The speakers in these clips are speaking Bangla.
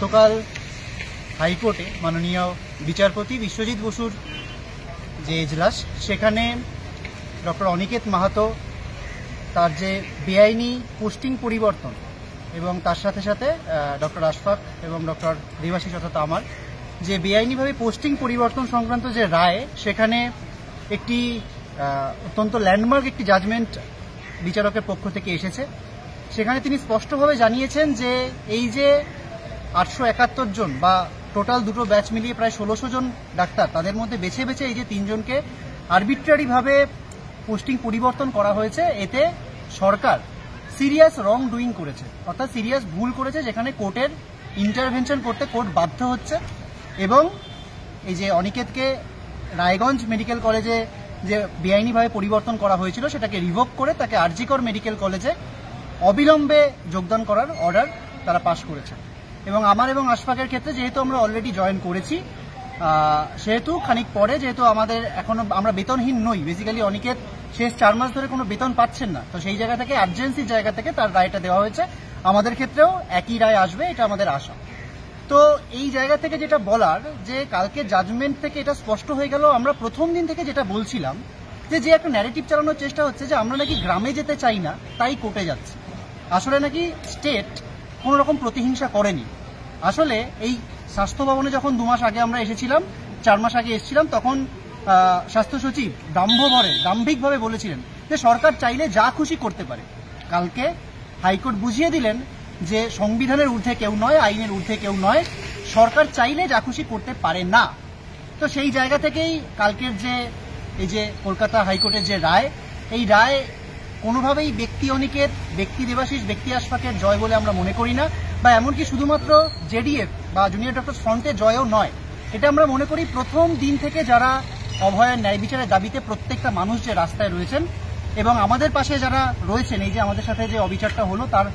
গতকাল হাইকোর্টে মাননীয় বিচারপতি বিশ্বজিৎ বসুর যে এজলাস, সেখানে ডক্টর অনিকেত মাহাতো তার যে বেআইনি পোস্টিং পরিবর্তন এবং তার সাথে সাথে ডক্টর আশফাক এবং ডক্টর দেবাশিস অর্থাৎ আমার যে বেআইনিভাবে পোস্টিং পরিবর্তন সংক্রান্ত যে রায়, সেখানে একটি অত্যন্ত ল্যান্ডমার্ক একটি জাজমেন্ট বিচারকের পক্ষ থেকে এসেছে। সেখানে তিনি স্পষ্টভাবে জানিয়েছেন যে এই যে 871 জন বা টোটাল দুটো ব্যাচ মিলিয়ে প্রায় 1600 জন ডাক্তার, তাদের মধ্যে বেছে বেছে এই যে 3 জনকে আরবিট্রারিভাবে পোস্টিং পরিবর্তন করা হয়েছে, এতে সরকার সিরিয়াস রং ডুইং করেছে, অর্থাৎ সিরিয়াস ভুল করেছে, যেখানে কোর্টের ইন্টারভেনশন করতে কোর্ট বাধ্য হচ্ছে। এবং এই যে অনিকেতকে রায়গঞ্জ মেডিকেল কলেজে যে বেআইনিভাবে পরিবর্তন করা হয়েছিল, সেটাকে রিভোক করে তাকে আরজিকর মেডিকেল কলেজে অবিলম্বে যোগদান করার অর্ডার তারা পাশ করেছে। এবং আমার এবং আশফাকের ক্ষেত্রে যেহেতু আমরা অলরেডি জয়েন করেছি, সেহেতু খানিক পরে, যেহেতু আমাদের এখনো আমরা বেতনহীন নই, বেসিক্যালি অনিকেত শেষ 4 মাস ধরে কোনো বেতন পাচ্ছেন না, তো সেই জায়গা থেকে আর্জেন্সির জায়গা থেকে তার রায়টা দেওয়া হয়েছে। আমাদের ক্ষেত্রেও একই রায় আসবে, এটা আমাদের আশা। তো এই জায়গা থেকে যেটা বলার, যে কালকে জাজমেন্ট থেকে এটা স্পষ্ট হয়ে গেল, আমরা প্রথম দিন থেকে যেটা বলছিলাম যে একটা ন্যারেটিভ চালানোর চেষ্টা হচ্ছে যে আমরা নাকি গ্রামে যেতে চাই না, তাই কোর্টে যাচ্ছি। আসলে নাকি স্টেট কোনো রকম প্রতিহিংসা করেনি। আসলে এই স্বাস্থ্য ভবনে যখন 2 মাস আগে আমরা এসেছিলাম, 4 মাস আগে এসেছিলাম, তখন স্বাস্থ্য সচিব দাম্ভিকভাবে বলেছিলেন যে সরকার চাইলে যা খুশি করতে পারে। কালকে হাইকোর্ট বুঝিয়ে দিলেন যে সংবিধানের ঊর্ধ্বে কেউ নয়, আইনের ঊর্ধ্বে কেউ নয়, সরকার চাইলে যা খুশি করতে পারে না। তো সেই জায়গা থেকেই কালকের যে এই যে কলকাতা হাইকোর্টের যে রায়, এই রায় কোনোভাবেই ব্যক্তি অনিকেত, ব্যক্তি দেবাশিস, ব্যক্তি আশফাকের জয় বলে আমরা মনে করি না, বা এমনকি শুধুমাত্র জেডিএফ বা জুনিয়র ডক্টর ফ্রন্টের জয়ও নয়। এটা আমরা মনে করি প্রথম দিন থেকে যারা অভয়ের ন্যায় বিচারের দাবিতে প্রত্যেকটা মানুষ যে রাস্তায় রয়েছেন এবং আমাদের পাশে যারা রয়েছেন, এই যে আমাদের সাথে যে অবিচারটা হলো তার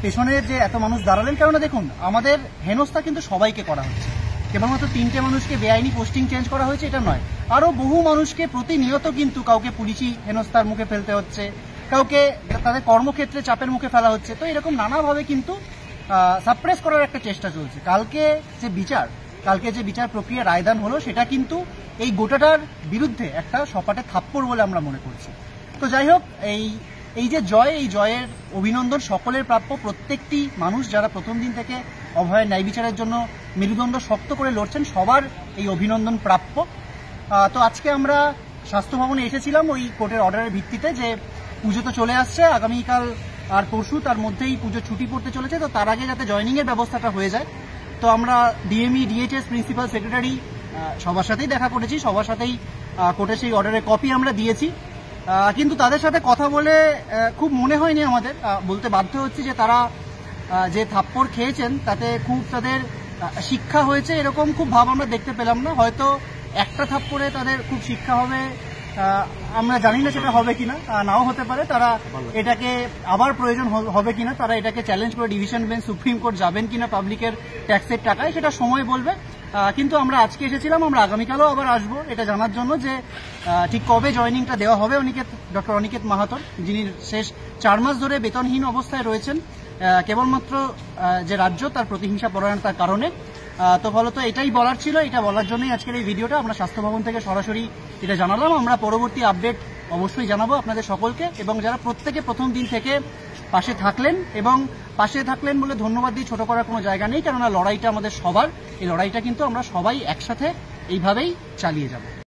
পেছনের যে এত মানুষ দাঁড়ালেন, কেননা দেখুন আমাদের হেনস্থা কিন্তু সবাইকে করা হচ্ছে, কেবলমাত্র 3টে মানুষকে বেআইনি পোস্টিং চেঞ্জ করা হয়েছে এটা নয়, আরও বহু মানুষকে প্রতিনিয়ত কিন্তু কাউকে পুলিশি হেনস্থার মুখে ফেলতে হচ্ছে, কাউকে তাদের কর্মক্ষেত্রে চাপের মুখে ফেলা হচ্ছে। তো এরকম নানাভাবে কিন্তু সাপ্রেস করার একটা চেষ্টা চলছে। কালকে যে বিচার প্রক্রিয়া রায়দান হলো, সেটা কিন্তু এই গোটাটার বিরুদ্ধে একটা সপাটে থাপ্পড় বলে আমরা মনে করছি। তো যাই হোক, এই যে জয়, এই জয়ের অভিনন্দন সকলের প্রাপ্য। প্রত্যেকটি মানুষ যারা প্রথম দিন থেকে অভয়ের ন্যায় বিচারের জন্য মেরুদণ্ড শক্ত করে লড়ছেন, সবার এই অভিনন্দন প্রাপ্য। তো আজকে আমরা স্বাস্থ্য ভবনে এসেছিলাম ওই কোর্টের অর্ডারের ভিত্তিতে, যে পুজো তো চলে আসছে, আগামীকাল আর পরশু তার মধ্যেই পুজো ছুটি পড়তে চলেছে, তো তার আগে যাতে জয়নিংয়ের ব্যবস্থাটা হয়ে যায়। তো আমরা ডিএমই, ডিএইচএস, প্রিন্সিপাল সেক্রেটারি সবার সাথেই দেখা করেছি, সবার সাথেই কোর্টের সেই অর্ডারের কপি আমরা দিয়েছি। কিন্তু তাদের সাথে কথা বলে খুব মনে হয়নি, আমাদের বলতে বাধ্য হচ্ছি যে তারা যে থাপ্পড় খেয়েছেন তাতে খুব তাদের শিক্ষা হয়েছে, এরকম খুব ভাব আমরা দেখতে পেলাম না। হয়তো একটা থাপ্পড়ে তাদের খুব শিক্ষা হবে, আমরা জানি না সেটা হবে কিনা, নাও হতে পারে। তারা এটাকে আবার প্রয়োজন হবে কিনা, তারা এটাকে চ্যালেঞ্জ করে ডিভিশন বেঞ্চ, সুপ্রিম কোর্ট যাবেন কিনা পাবলিকের ট্যাক্সের টাকায়, সেটা সময় বলবে। কিন্তু আমরা আজকে এসেছিলাম, আমরা আগামীকালও আবার আসবো এটা জানার জন্য যে ঠিক কবে জয়নিংটা দেওয়া হবে ডক্টর অনিকেত মাহাতোর, যিনি শেষ 4 মাস ধরে বেতনহীন অবস্থায় রয়েছেন, কেবলমাত্র যে রাজ্য তার প্রতিহিংসা পরায়ণতার কারণে। তো ফলত এটাই বলার ছিল, এটা বলার জন্যই আজকের এই ভিডিওটা। আমরা স্বাস্থ্য ভবন থেকে সরাসরি এটা জানালাম। আমরা পরবর্তী আপডেট অবশ্যই জানাবো আপনাদের সকলকে, এবং যারা প্রত্যেকে প্রথম দিন থেকে পাশে থাকলেন, এবং পাশে থাকলেন বলে ধন্যবাদ দিয়ে ছোট করার কোনো জায়গা নেই, কেননা লড়াইটা আমাদের সবার, এই লড়াইটা কিন্তু আমরা সবাই একসাথে এইভাবেই চালিয়ে যাব।